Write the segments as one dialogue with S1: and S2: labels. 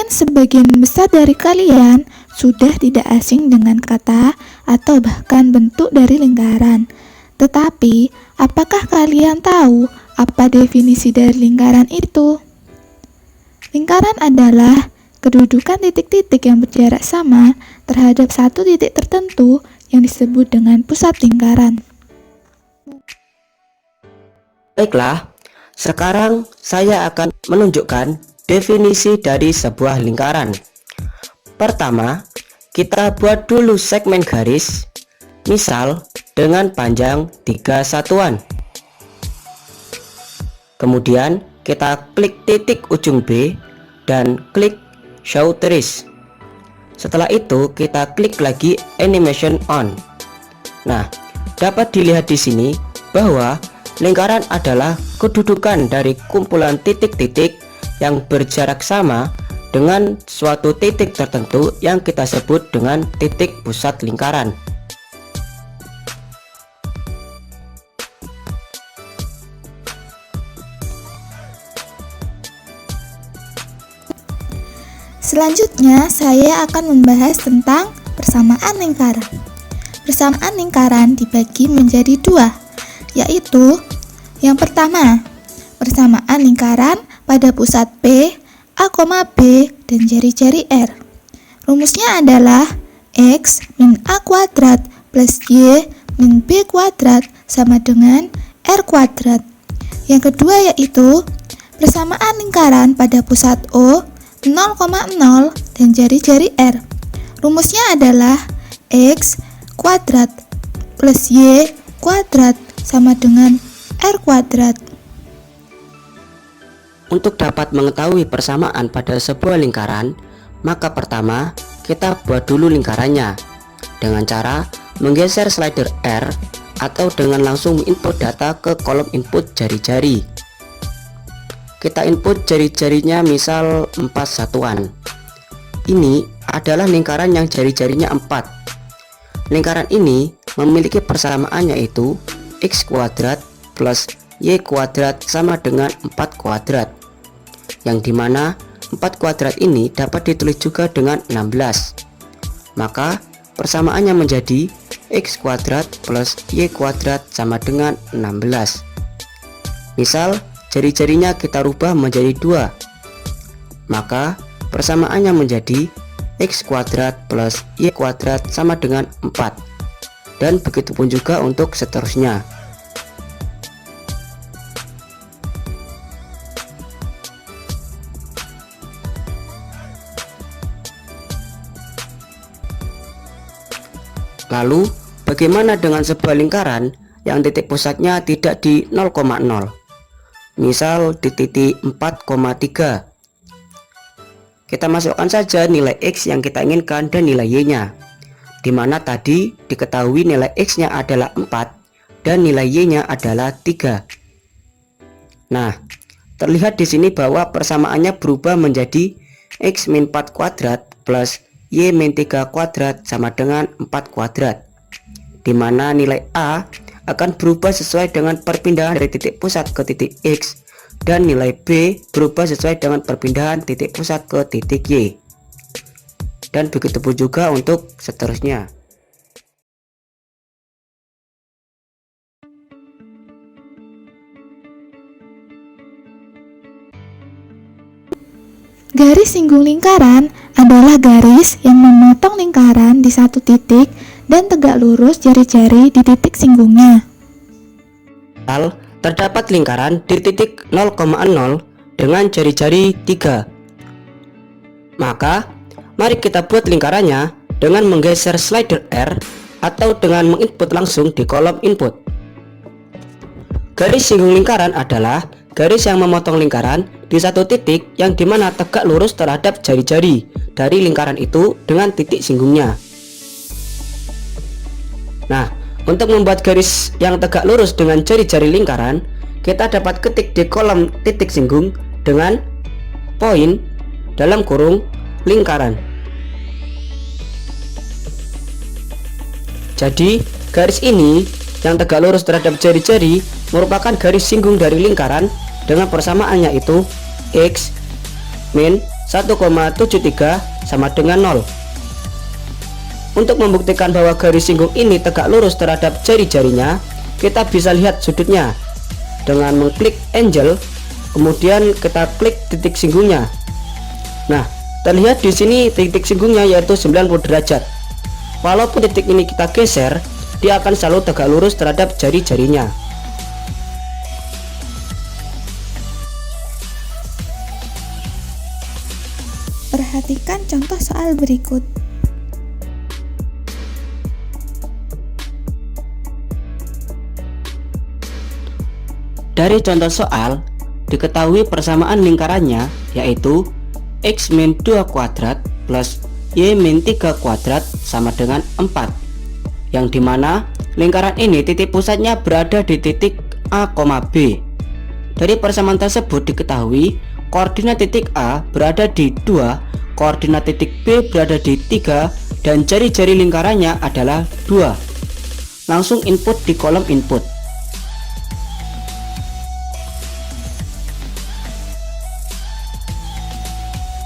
S1: Mungkin sebagian besar dari kalian sudah tidak asing dengan kata atau bahkan bentuk dari lingkaran. Tetapi, apakah kalian tahu apa definisi dari lingkaran itu? Lingkaran adalah kedudukan titik-titik yang berjarak sama terhadap satu titik tertentu yang disebut dengan pusat lingkaran.
S2: Baiklah, sekarang saya akan menunjukkan definisi dari sebuah lingkaran. Pertama, kita buat dulu segmen garis, misal dengan panjang 3 satuan. Kemudian kita klik titik ujung B dan klik Show Trace. Setelah itu kita klik lagi Animation On. Nah, dapat dilihat di sini bahwa lingkaran adalah kedudukan dari kumpulan titik-titik yang berjarak sama dengan suatu titik tertentu yang kita sebut dengan titik pusat lingkaran.
S1: Selanjutnya, saya akan membahas tentang persamaan lingkaran. Persamaan lingkaran dibagi menjadi dua, yaitu yang pertama, persamaan lingkaran pada pusat P, A, B, dan jari-jari R. Rumusnya adalah X min A kuadrat plus Y min B kuadrat sama dengan R kuadrat. Yang kedua yaitu persamaan lingkaran pada pusat O, 0,0 dan jari-jari R. Rumusnya adalah X kuadrat plus Y kuadrat sama dengan R kuadrat.
S2: Untuk dapat mengetahui persamaan pada sebuah lingkaran, maka pertama kita buat dulu lingkarannya dengan cara menggeser slider R atau dengan langsung input data ke kolom input jari-jari. Kita input jari-jarinya misal 4 satuan. Ini adalah lingkaran yang jari-jarinya 4. Lingkaran ini memiliki persamaan yaitu X kuadrat plus Y kuadrat sama dengan 4 kuadrat, yang dimana 4 kuadrat ini dapat ditulis juga dengan 16. Maka persamaannya menjadi X kuadrat plus Y kuadrat sama dengan 16. Misal jari-jarinya kita rubah menjadi 2, maka persamaannya menjadi X kuadrat plus Y kuadrat sama dengan 4, dan begitupun juga untuk seterusnya. Lalu, bagaimana dengan sebuah lingkaran yang titik pusatnya tidak di 0,0? Misal di titik 4,3. Kita masukkan saja nilai X yang kita inginkan dan nilai Y-nya, dimana tadi diketahui nilai X-nya adalah 4 dan nilai Y-nya adalah 3. Nah, terlihat di sini bahwa persamaannya berubah menjadi X min 4 kuadrat plus Y min 3 kuadrat sama dengan 4 kuadrat, dimana nilai A akan berubah sesuai dengan perpindahan dari titik pusat ke titik X, dan nilai B berubah sesuai dengan perpindahan titik pusat ke titik Y, dan begitupun juga untuk seterusnya.
S1: Garis singgung lingkaran adalah garis yang memotong lingkaran di satu titik dan tegak lurus jari-jari di titik singgungnya.
S2: Terdapat lingkaran di titik 0,0 dengan jari-jari 3. Maka, mari kita buat lingkarannya dengan menggeser slider R atau dengan menginput langsung di kolom input. Garis singgung lingkaran adalah garis yang memotong lingkaran di satu titik yang dimana tegak lurus terhadap jari-jari dari lingkaran itu dengan titik singgungnya. Nah, untuk membuat garis yang tegak lurus dengan jari-jari lingkaran, kita dapat ketik di kolom titik singgung dengan poin dalam kurung lingkaran. Jadi, garis ini yang tegak lurus terhadap jari-jari merupakan garis singgung dari lingkaran dengan persamaannya yaitu X min 1,73 sama dengan 0. Untuk membuktikan bahwa garis singgung ini tegak lurus terhadap jari-jarinya, kita bisa lihat sudutnya dengan mengklik angle, kemudian kita klik titik singgungnya. Nah, terlihat di sini titik singgungnya yaitu 90 derajat. Walaupun titik ini kita geser, dia akan selalu tegak lurus terhadap jari-jarinya.
S1: Perhatikan contoh soal berikut.
S2: Dari contoh soal, diketahui persamaan lingkarannya yaitu x min 2 kuadrat plus y min 3 kuadrat sama dengan 4, yang dimana lingkaran ini titik pusatnya berada di titik A, B. Dari persamaan tersebut diketahui koordinat titik A berada di 2, koordinat titik B berada di 3, dan jari-jari lingkarannya adalah 2. Langsung input di kolom input.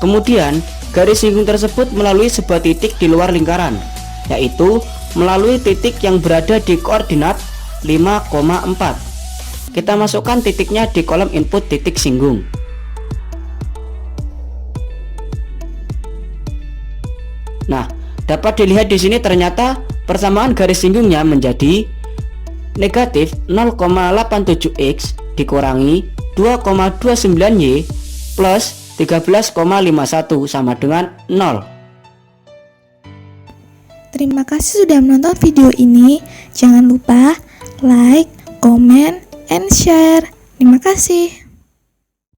S2: Kemudian, garis singgung tersebut melalui sebuah titik di luar lingkaran, yaitu melalui titik yang berada di koordinat 5,4. Kita masukkan titiknya di kolom input titik singgung. Nah, dapat dilihat di sini ternyata persamaan garis singgungnya menjadi negatif 0,87x dikurangi 2,29y plus 13,51 sama dengan 0.
S1: Terima kasih sudah menonton video ini. Jangan lupa like, comment, and share. Terima kasih.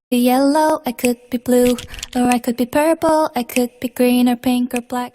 S3: Be yellow, I could be blue, or I could be purple, I could be green or pink or black.